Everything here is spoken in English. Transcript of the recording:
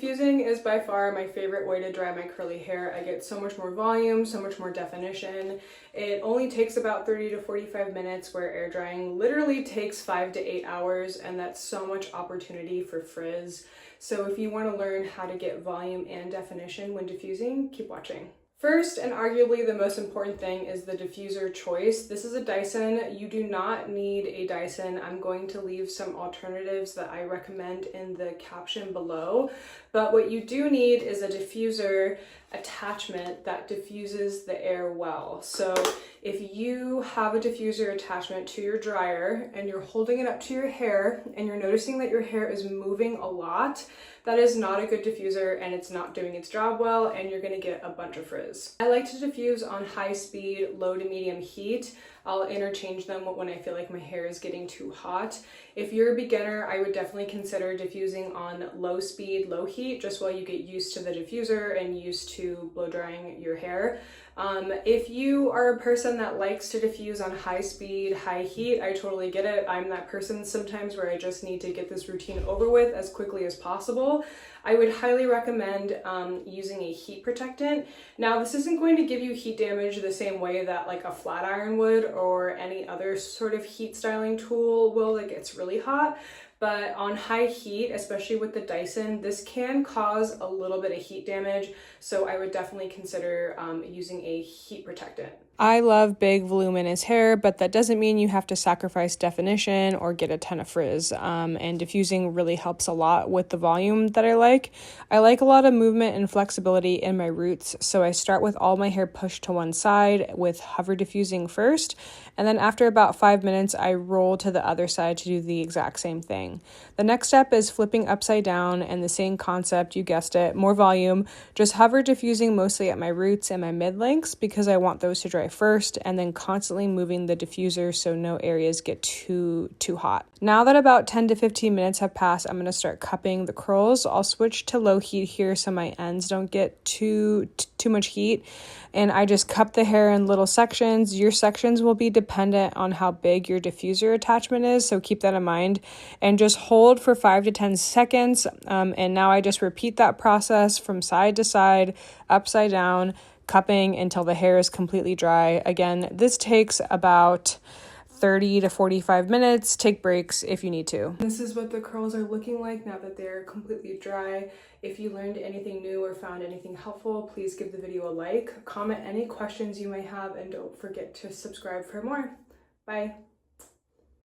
Diffusing is by far my favorite way to dry my curly hair. I get so much more volume, so much more definition. It only takes about 30 to 45 minutes, where air drying literally takes 5 to 8 hours, and that's so much opportunity for frizz. So if you want to learn how to get volume and definition when diffusing, keep watching. First, and arguably the most important thing, is the diffuser choice. This is a Dyson. You do not need a Dyson. I'm going to leave some alternatives that I recommend in the caption below. But what you do need is a diffuser attachment that diffuses the air well. So if you have a diffuser attachment to your dryer and you're holding it up to your hair and you're noticing that your hair is moving a lot, that is not a good diffuser and it's not doing its job well, and you're gonna get a bunch of frizz. I like to diffuse on high speed, low to medium heat. I'll interchange them when I feel like my hair is getting too hot. If you're a beginner, I would definitely consider diffusing on low speed, low heat, just while you get used to the diffuser and used to blow drying your hair. If you are a person that likes to diffuse on high speed, high heat, I totally get it. I'm that person sometimes where I just need to get this routine over with as quickly as possible. I would highly recommend using a heat protectant. Now, this isn't going to give you heat damage the same way that like a flat iron would or any other sort of heat styling tool will that gets really hot. But on high heat, especially with the Dyson, this can cause a little bit of heat damage. So I would definitely consider using a heat protectant. I love big voluminous hair, but that doesn't mean you have to sacrifice definition or get a ton of frizz. And diffusing really helps a lot with the volume that I like. I like a lot of movement and flexibility in my roots, so I start with all my hair pushed to one side with hover diffusing first, and then after about 5 minutes, I roll to the other side to do the exact same thing. The next step is flipping upside down, and the same concept, you guessed it, more volume, just hover diffusing mostly at my roots and my mid-lengths because I want those to dry first, and then constantly moving the diffuser so no areas get too hot. Now that about 10 to 15 minutes have passed, I'm going to start cupping the curls. I'll switch to low heat here so my ends don't get too much heat, and I just cup the hair in little sections. Your sections will be dependent on how big your diffuser attachment is, so keep that in mind, and just hold for 5 to 10 seconds. And now I just repeat that process from side to side, upside down, cupping until the hair is completely dry. Again, this takes about 30 to 45 minutes. Take breaks if you need to. This is what the curls are looking like now that they're completely dry. If you learned anything new or found anything helpful, please give the video a like, comment any questions you may have, and don't forget to subscribe for more. Bye.